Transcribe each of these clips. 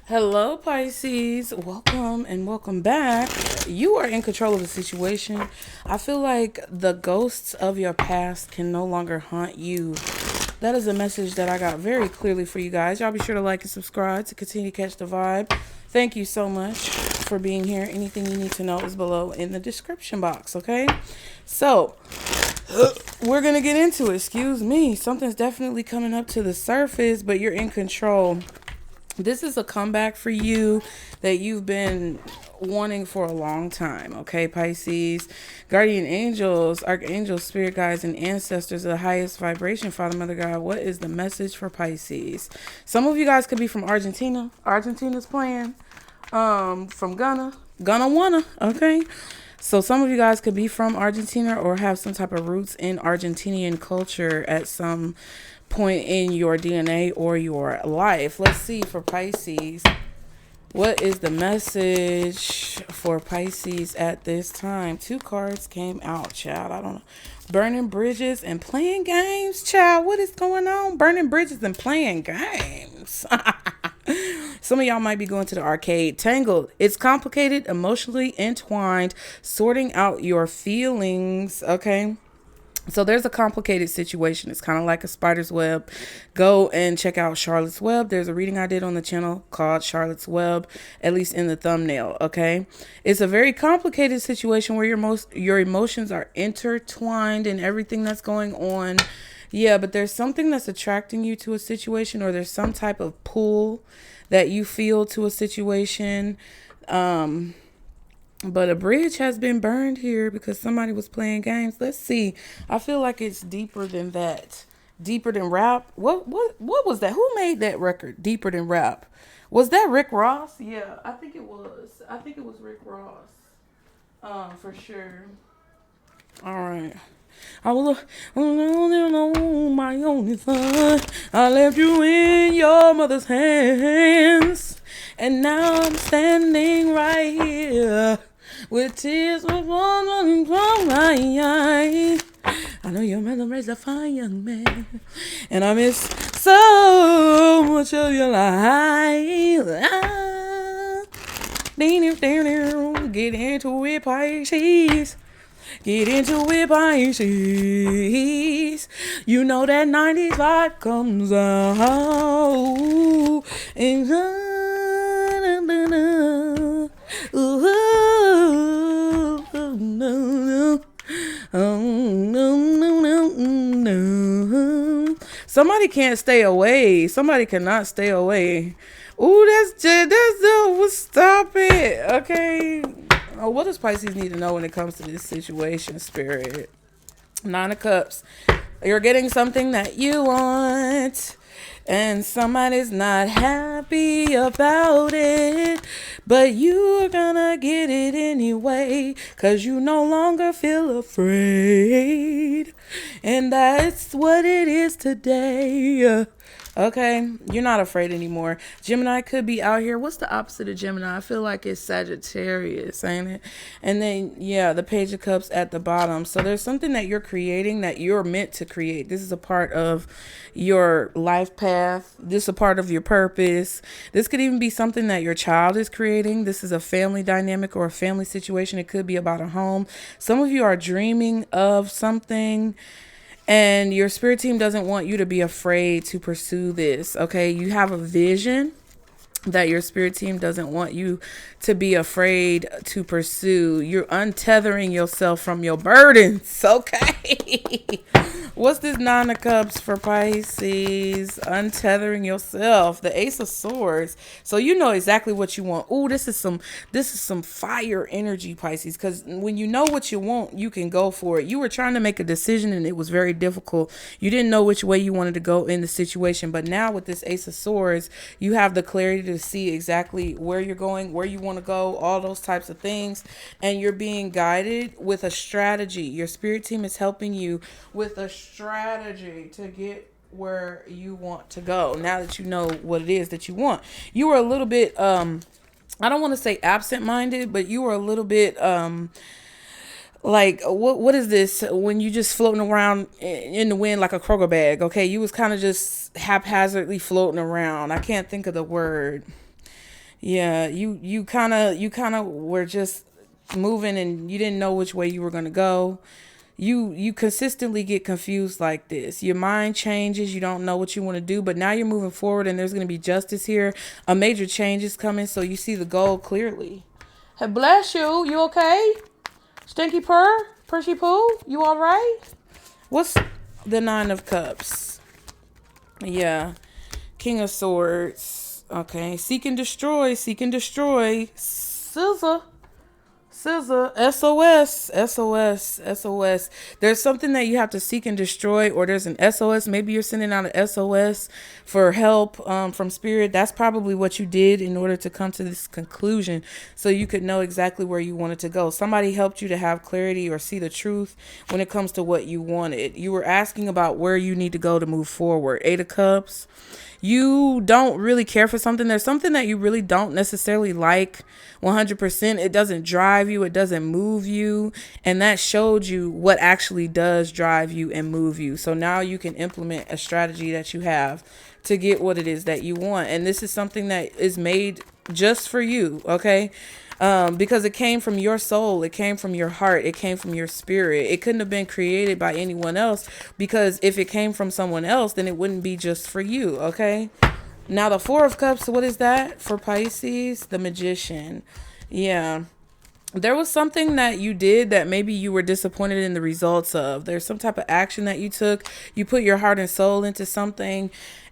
Hello, Pisces. Welcome and welcome back. You are in control of the situation. I feel like the ghosts of your past can no longer haunt you. That is a message that I got very clearly for you guys. Y'all be sure to like and subscribe to continue to catch the vibe. Thank you so much for being here. Anything you need to know is below in the description box, okay? So, we're going to get into it. Excuse me. Something's definitely coming up to the surface, but you're in control. This is a comeback for you that you've been wanting for a long time, okay, Pisces? Guardian angels, archangels, spirit guides, and ancestors of the highest vibration, Father, Mother, God, what is the message for Pisces? Some of you guys could be from Argentina. Argentina's playing. From Ghana. Ghana, okay? So some of you guys could be from Argentina or have some type of roots in Argentinian culture at some point in your DNA or your life. Let's see for Pisces. What is the message for Pisces at this time? Two cards came out, child. I don't know. Burning bridges and playing games, child. What is going on? Burning bridges and playing games. Some of y'all might be going to the arcade. Tangled. It's complicated, emotionally entwined, sorting out your feelings, okay? So there's a complicated situation. It's kind of like a spider's web. Go and check out Charlotte's Web. There's a reading I did on the channel called Charlotte's Web, at least in the thumbnail, okay? It's a very complicated situation where your emotions are intertwined in everything that's going on. Yeah, but there's something that's attracting you to a situation, or there's some type of pull that you feel to a situation. But a bridge has been burned here because somebody was playing games. Let's see. I feel like it's deeper than that. Deeper than rap. What was that? Who made that record? Deeper than rap. Was that Rick Ross? Yeah, I think it was. I think it was Rick Ross. For sure. All right. I was my only son. I left you in your mother's hands, and now I'm standing right here with tears falling from my eyes. I know your mother raised a fine young man, and I miss so much of your life. Get into it, Pisces. Get into it, Pisces. You know that 90s vibe comes out. And somebody can't stay away. Somebody cannot stay away. Ooh, that's stop it. Okay. Oh, what does Pisces need to know when it comes to this situation, Spirit? 9 of Cups. You're getting something that you want, and somebody's not happy about it, but you're gonna get it anyway, because you no longer feel afraid. And that's what it is today. Okay, you're not afraid anymore. Gemini could be out here. What's the opposite of Gemini? I feel like it's Sagittarius, ain't it? And then, yeah, the Page of Cups at the bottom. So there's something that you're creating that you're meant to create. This is a part of your life path. This is a part of your purpose. This could even be something that your child is creating. This is a family dynamic or a family situation. It could be about a home. Some of you are dreaming of something, and your spirit team doesn't want you to be afraid to pursue this, okay? You have a vision that your spirit team doesn't want you to be afraid to pursue. You're untethering yourself from your burdens, okay? What's this 9 of Cups for Pisces? Untethering yourself. The Ace of Swords. So you know exactly what you want. Ooh, this is some fire energy, Pisces. Because when you know what you want, you can go for it. You were trying to make a decision and it was very difficult. You didn't know which way you wanted to go in the situation. But now with this Ace of Swords, you have the clarity to see exactly where you're going, where you want to go, all those types of things. And you're being guided with a strategy. Your spirit team is helping you with a strategy to get where you want to go. Now that you know what it is that you want. You were a little bit I don't want to say absent-minded, but you were a little bit like what is this when you just floating around in the wind like a Kroger bag? Okay, you was kind of just haphazardly floating around. I can't think of the word. Yeah, you kind of were just moving and you didn't know which way you were going to go. You consistently get confused like this. Your mind changes, you don't know what you want to do, but now you're moving forward and there's going to be justice here. A major change is coming, so you see the goal clearly. Hey, bless you. You okay? Stinky purr? Percy poo? You all right? What's the Nine of Cups? Yeah. King of Swords. Okay. Seek and destroy. Seek and destroy. Scissor. Scissor. SOS. SOS. SOS. There's something that you have to seek and destroy, or there's an SOS. Maybe you're sending out an SOS for help from spirit. That's probably what you did in order to come to this conclusion, so you could know exactly where you wanted to go. Somebody helped you to have clarity or see the truth when it comes to what you wanted. You were asking about where you need to go to move forward. Eight of Cups. You don't really care for something. There's something that you really don't necessarily like 100%. It doesn't drive you. It doesn't move you. And that showed you what actually does drive you and move you. So now you can implement a strategy that you have to get what it is that you want. And this is something that is made just for you. Okay. Because it came from your soul, it came from your heart, it came from your spirit. It couldn't have been created by anyone else, because if it came from someone else, then it wouldn't be just for you, okay? Now the Four of Cups, what is that for Pisces? The Magician. Yeah. There was something that you did that maybe you were disappointed in the results of. There's some type of action that you took. You put your heart and soul into something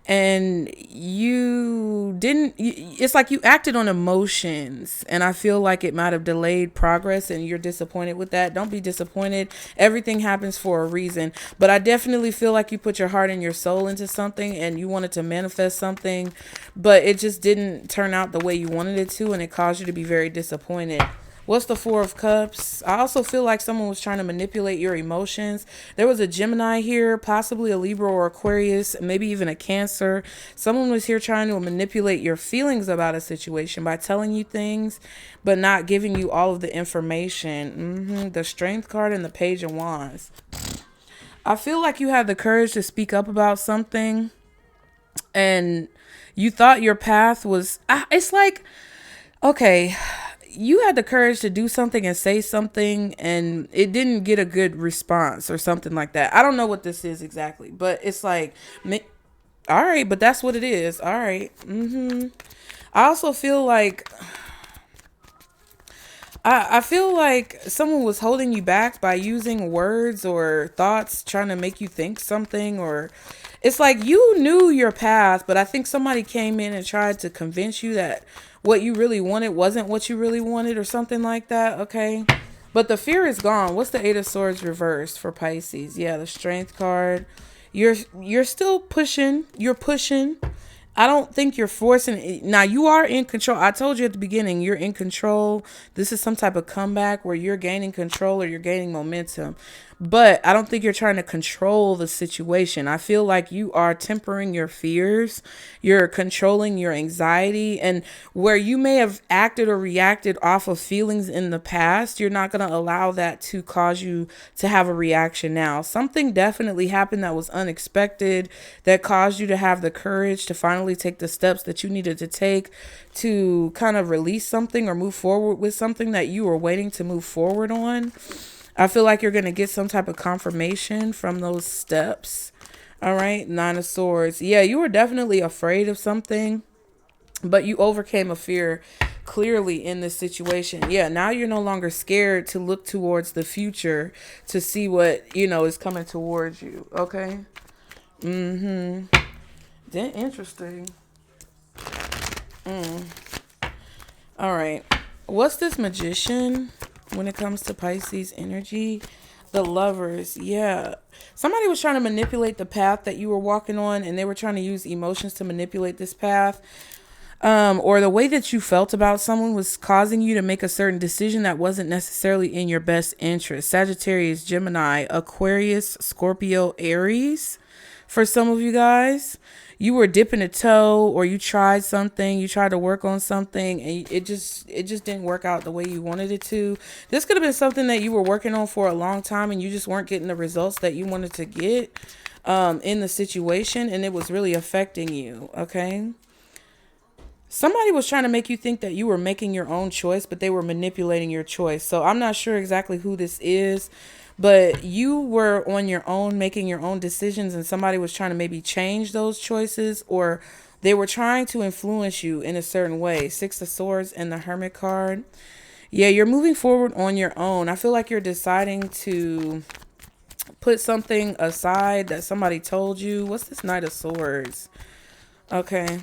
and you didn't, it's like you acted on emotions, and I feel like it might have delayed progress and you're disappointed with that. Don't be disappointed. Everything happens for a reason, but I definitely feel like you put your heart and your soul into something and you wanted to manifest something, but it just didn't turn out the way you wanted it to, and it caused you to be very disappointed. What's the Four of Cups? I also feel like someone was trying to manipulate your emotions. There was a Gemini here, possibly a Libra or Aquarius, maybe even a Cancer. Someone was here trying to manipulate your feelings about a situation by telling you things, but not giving you all of the information. The Strength card and the Page of Wands. I feel like you had the courage to speak up about something, and you thought your path was... It's like, okay... You had the courage to do something and say something, and it didn't get a good response or something like that. I don't know what this is exactly, but it's like, all right, but that's what it is. All right. I also feel like, I feel like someone was holding you back by using words or thoughts, trying to make you think something, or it's like you knew your path, but I think somebody came in and tried to convince you that what you really wanted wasn't what you really wanted, or something like that. Okay. But the fear is gone. What's the Eight of Swords reversed for Pisces? Yeah, the Strength card. You're still pushing. You're pushing. I don't think you're forcing it. Now, you are in control. I told you at the beginning, you're in control. This is some type of comeback where you're gaining control or you're gaining momentum. But I don't think you're trying to control the situation. I feel like you are tempering your fears. You're controlling your anxiety. And where you may have acted or reacted off of feelings in the past, you're not going to allow that to cause you to have a reaction now. Something definitely happened that was unexpected, that caused you to have the courage to finally take the steps that you needed to take to kind of release something or move forward with something that you were waiting to move forward on. I feel like you're going to get some type of confirmation from those steps. All right. Nine of Swords. Yeah, you were definitely afraid of something, but you overcame a fear clearly in this situation. Yeah, now you're no longer scared to look towards the future to see what, is coming towards you. Okay. Interesting. All right. What's this Magician when it comes to Pisces energy? The Lovers. Yeah. Somebody was trying to manipulate the path that you were walking on, and they were trying to use emotions to manipulate this path. Or the way that you felt about someone was causing you to make a certain decision that wasn't necessarily in your best interest. Sagittarius, Gemini, Aquarius, Scorpio, Aries. For some of you guys, you were dipping a toe, or you tried something, you tried to work on something, and it just didn't work out the way you wanted it to. This could have been something that you were working on for a long time, and you just weren't getting the results that you wanted to get in the situation, and it was really affecting you. Okay. Somebody was trying to make you think that you were making your own choice, but they were manipulating your choice. So I'm not sure exactly who this is, but you were on your own, making your own decisions, and somebody was trying to maybe change those choices, or they were trying to influence you in a certain way. Six of Swords and the Hermit card. Yeah, you're moving forward on your own. I feel like you're deciding to put something aside that somebody told you. What's this Knight of Swords? Okay.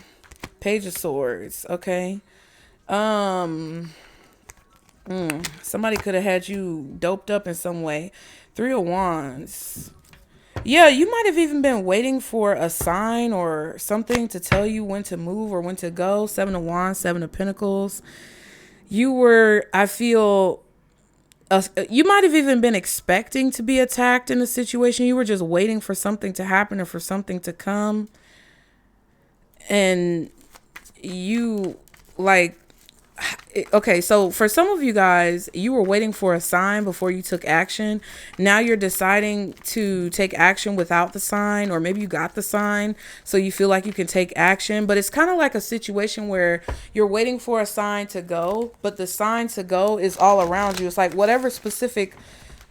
Page of Swords. Okay. Somebody could have had you doped up in some way. Three of Wands. Yeah, you might have even been waiting for a sign or something to tell you when to move or when to go. Seven of Wands, Seven of Pentacles. You were, I feel, you might have even been expecting to be attacked in a situation. You were just waiting for something to happen or for something to come. And you, like, okay, so for some of you guys, you were waiting for a sign before you took action. Now you're deciding to take action without the sign, or maybe you got the sign, so you feel like you can take action. But it's kind of like a situation where you're waiting for a sign to go, but the sign to go is all around you. It's like whatever specific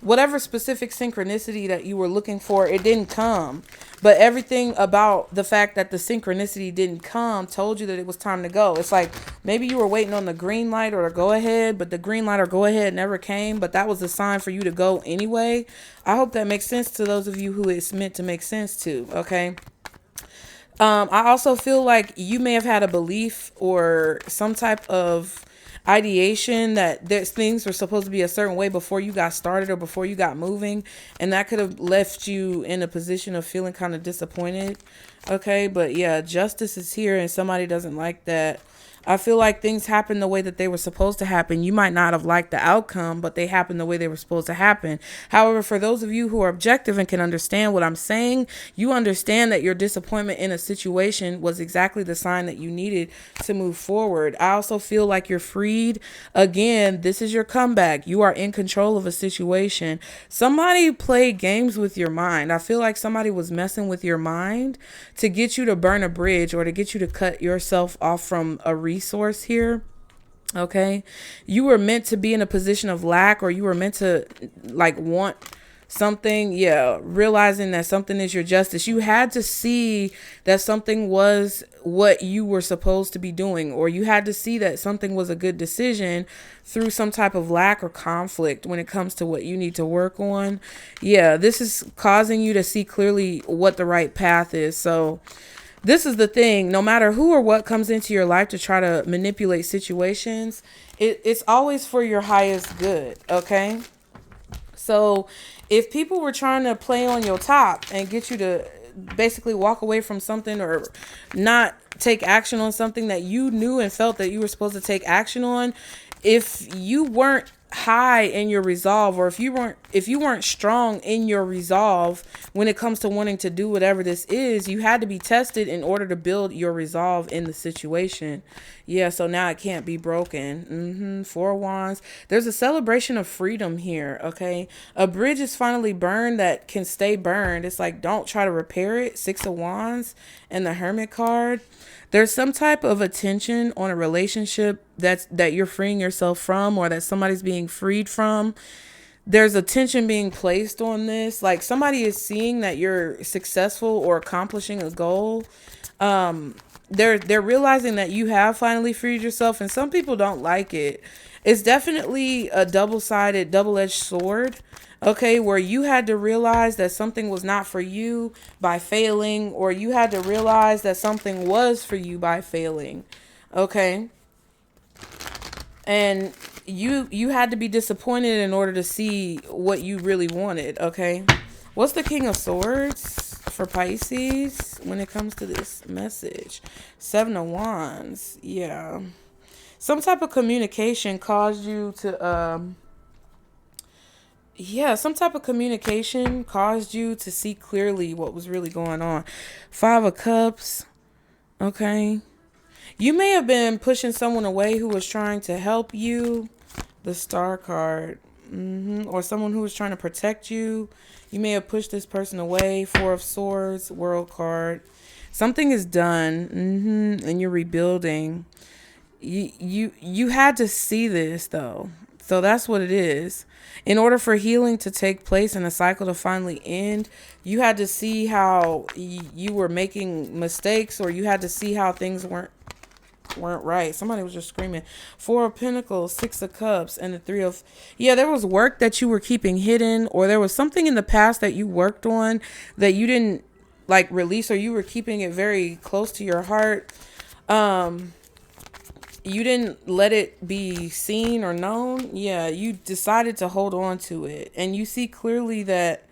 synchronicity that you were looking for, it didn't come. But everything about the fact that the synchronicity didn't come told you that it was time to go. It's like maybe you were waiting on the green light or the go ahead, but the green light or go ahead never came. But that was a sign for you to go anyway. I hope that makes sense to those of you who it's meant to make sense to. Okay. I also feel like you may have had a belief or some type of ideation that things were supposed to be a certain way before you got started or before you got moving, and that could have left you in a position of feeling kind of disappointed. Okay, but yeah, justice is here and somebody doesn't like that. I feel like things happen the way that they were supposed to happen. You might not have liked the outcome, but they happened the way they were supposed to happen. However, for those of you who are objective and can understand what I'm saying, you understand that your disappointment in a situation was exactly the sign that you needed to move forward. I also feel like you're freed. Again, this is your comeback. You are in control of a situation. Somebody played games with your mind. I feel like somebody was messing with your mind to get you to burn a bridge or to get you to cut yourself off from a resource here. Okay, you were meant to be in a position of lack, or you were meant to like want something. Yeah, realizing that something is your justice. You had to see that something was what you were supposed to be doing, or you had to see that something was a good decision through some type of lack or conflict when it comes to what you need to work on. Yeah, this is causing you to see clearly what the right path is. So this is the thing, no matter who or what comes into your life to try to manipulate situations, it's always for your highest good, okay? So if people were trying to play on your top and get you to basically walk away from something or not take action on something that you knew and felt that you were supposed to take action on, if you weren't high in your resolve, or if you weren't strong in your resolve when it comes to wanting to do whatever this is, you had to be tested in order to build your resolve in the situation. Yeah, so now it can't be broken. Four of Wands. There's a celebration of freedom here, okay? A bridge is finally burned that can stay burned. It's like, don't try to repair it. Six of Wands and the Hermit card. There's some type of attention on a relationship that you're freeing yourself from, or that somebody's being freed from. There's attention being placed on this. Like somebody is seeing that you're successful or accomplishing a goal. They're realizing that you have finally freed yourself, and some people don't like it. It's definitely a double-edged sword. Okay, where you had to realize that something was not for you by failing, or you had to realize that something was for you by failing. Okay. And you had to be disappointed in order to see what you really wanted. Okay. What's the King of Swords for Pisces when it comes to this message? Seven of Wands. Yeah. Some type of communication caused you to, some type of communication caused you to see clearly what was really going on. Five of Cups. Okay. You may have been pushing someone away who was trying to help you. The Star card. Or someone who was trying to protect you. You may have pushed this person away. Four of Swords. World card. Something is done, and you're rebuilding. You had to see this though. So that's what it is. In order for healing to take place and a cycle to finally end, you had to see how you were making mistakes, or you had to see how things weren't right. Somebody was just screaming. Four of Pentacles, Six of Cups, and the Three of... Yeah, there was work that you were keeping hidden, or there was something in the past that you worked on that you didn't like release, or you were keeping it very close to your heart. You didn't let it be seen or known. Yeah, you decided to hold on to it. And you see clearly that,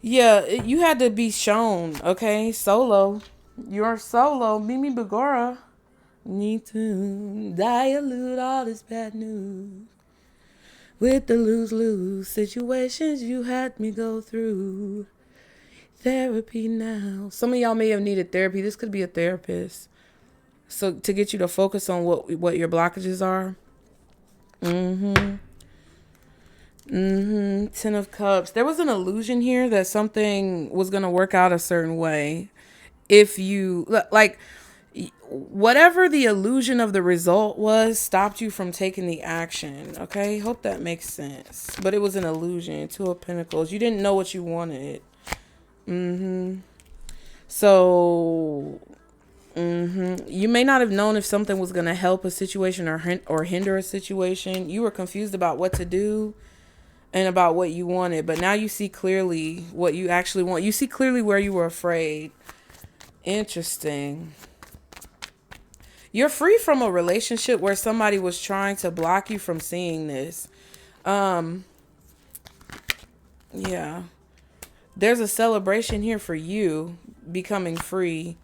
yeah, you had to be shown, okay? Solo. You're solo. Mimi Bagora. Need to dilute all this bad news with the lose-lose situations you had me go through. Therapy now. Some of y'all may have needed therapy. This could be a therapist. So to get you to focus on what your blockages are. Ten of Cups. There was an illusion here that something was going to work out a certain way. If you, like, whatever the illusion of the result was, stopped you from taking the action. Okay? Hope that makes sense. But it was an illusion. Two of Pentacles. You didn't know what you wanted. So... You may not have known if something was going to help a situation or hinder a situation. You were confused about what to do and about what you wanted. But now you see clearly what you actually want. You see clearly where you were afraid. Interesting. You're free from a relationship where somebody was trying to block you from seeing this. Yeah. There's a celebration here for you becoming free.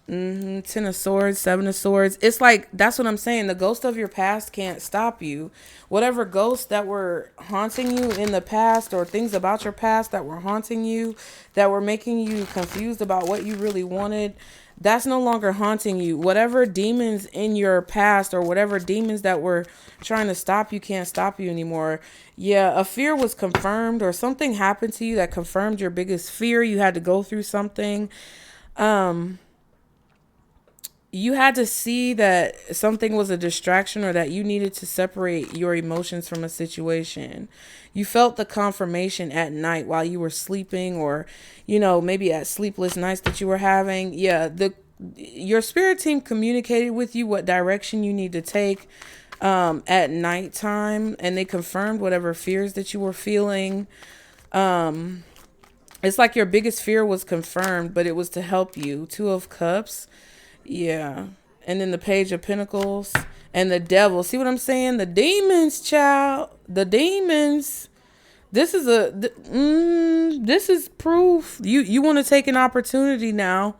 Ten of Swords, Seven of Swords. It's like, that's what I'm saying. The ghost of your past can't stop you. Whatever ghosts that were haunting you in the past, or things about your past that were haunting you, that were making you confused about what you really wanted, that's no longer haunting you. Whatever demons in your past, or whatever demons that were trying to stop you, can't stop you anymore. Yeah, a fear was confirmed, or something happened to you that confirmed your biggest fear. You had to go through something. You had to see that something was a distraction, or that you needed to separate your emotions from a situation. You felt the confirmation at night while you were sleeping, or, maybe at sleepless nights that you were having. Yeah, your spirit team communicated with you what direction you need to take at nighttime, and they confirmed whatever fears that you were feeling. It's like your biggest fear was confirmed, but it was to help you. Two of Cups. Yeah. And then the Page of Pentacles and the Devil. See what I'm saying? The demons, child. The demons. This is this is proof. You want to take an opportunity now.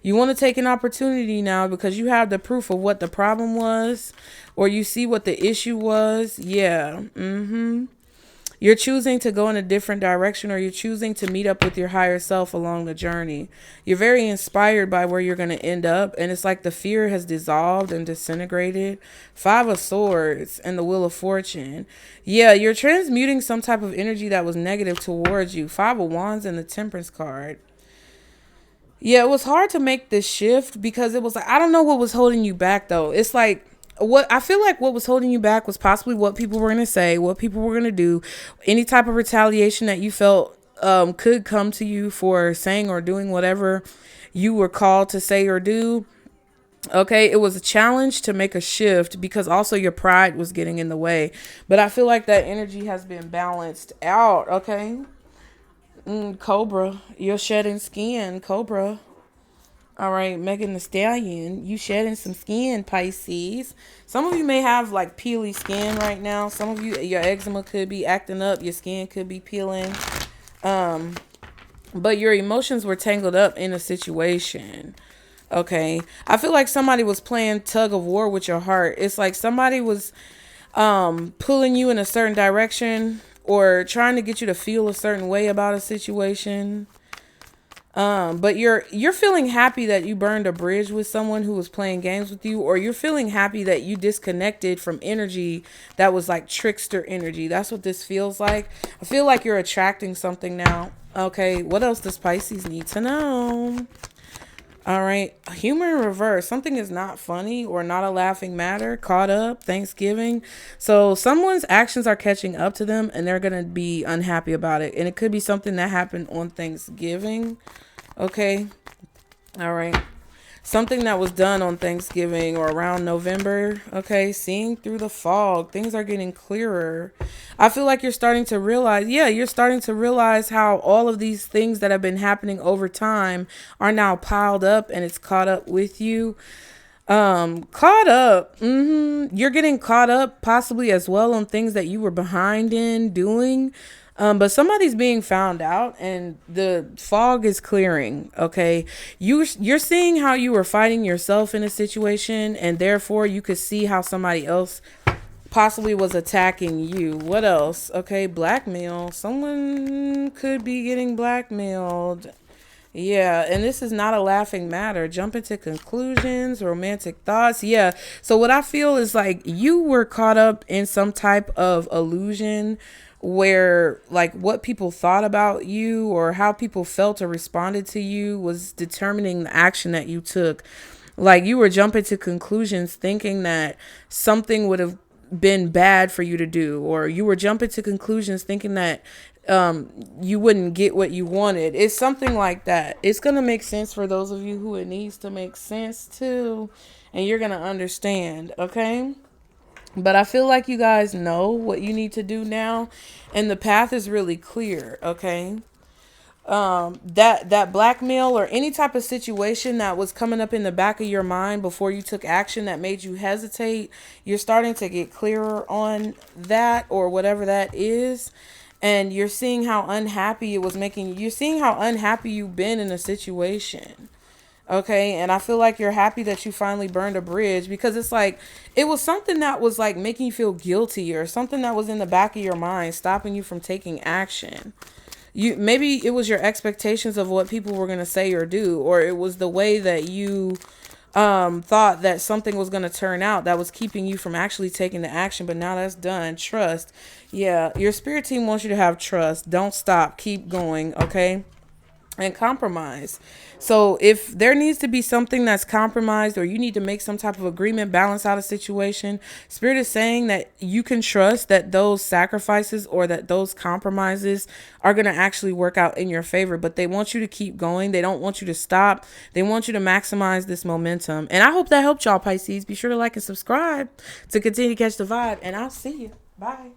You want to take an opportunity now because you have the proof of what the problem was, or you see what the issue was. Yeah. You're choosing to go in a different direction, or you're choosing to meet up with your higher self along the journey. You're very inspired by where you're going to end up. And it's like the fear has dissolved and disintegrated. Five of Swords and the Wheel of Fortune. Yeah, you're transmuting some type of energy that was negative towards you. Five of Wands and the Temperance card. Yeah, it was hard to make this shift because it was like, I don't know what was holding you back though. It's like, what I feel like what was holding you back was possibly what people were going to say, what people were going to do, any type of retaliation that you felt could come to you for saying or doing whatever you were called to say or do. Okay, it was a challenge to make a shift because also your pride was getting in the way. But I feel like that energy has been balanced out. Okay. Cobra, you're shedding skin, Cobra. All right, Megan Thee Stallion, you shedding some skin, Pisces. Some of you may have like peely skin right now. Some of you, your eczema could be acting up. Your skin could be peeling. But your emotions were tangled up in a situation. Okay. I feel like somebody was playing tug of war with your heart. It's like somebody was pulling you in a certain direction or trying to get you to feel a certain way about a situation. But you're feeling happy that you burned a bridge with someone who was playing games with you, or you're feeling happy that you disconnected from energy that was like trickster energy. That's what this feels like. I feel like you're attracting something now. Okay, what else does Pisces need to know? All right. Humor in reverse. Something is not funny or not a laughing matter. Caught up. Thanksgiving. So someone's actions are catching up to them and they're going to be unhappy about it. And it could be something that happened on Thanksgiving. Okay. All right. Something that was done on Thanksgiving or around November. Okay. Seeing through the fog. Things are getting clearer. I feel like you're starting to realize, you're starting to realize how all of these things that have been happening over time are now piled up and it's caught up with you. Caught up. You're getting caught up possibly as well on things that you were behind in doing. But somebody's being found out and the fog is clearing. Okay. You're seeing how you were fighting yourself in a situation and therefore you could see how somebody else possibly was attacking you. What else? Okay. Blackmail. Someone could be getting blackmailed. Yeah, and this is not a laughing matter. Jump into conclusions, romantic thoughts. Yeah. So what I feel is like you were caught up in some type of illusion where like what people thought about you or how people felt or responded to you was determining the action that you took. Like you were jumping to conclusions thinking that something would have been bad for you to do, or you were jumping to conclusions thinking that you wouldn't get what you wanted. It's something like that. It's going to make sense for those of you who it needs to make sense to, and you're going to understand. Okay. But I feel like you guys know what you need to do now, and the path is really clear. Okay. That blackmail or any type of situation that was coming up in the back of your mind before you took action that made you hesitate, you're starting to get clearer on that or whatever that is. And you're seeing how unhappy it was making you. You're seeing how unhappy you've been in a situation. Okay. And I feel like you're happy that you finally burned a bridge because it's like, it was something that was like making you feel guilty or something that was in the back of your mind, stopping you from taking action. Maybe it was your expectations of what people were going to say or do, or it was the way that you thought that something was going to turn out that was keeping you from actually taking the action. But now that's done. Trust. Yeah, your spirit team wants you to have trust. Don't stop. Keep going. Okay. And compromise. So if there needs to be something that's compromised or you need to make some type of agreement, balance out a situation, Spirit is saying that you can trust that those sacrifices or that those compromises are going to actually work out in your favor. But they want you to keep going. They don't want you to stop. They want you to maximize this momentum. And I hope that helped y'all, Pisces. Be sure to like and subscribe to continue to catch the vibe. And I'll see you. Bye.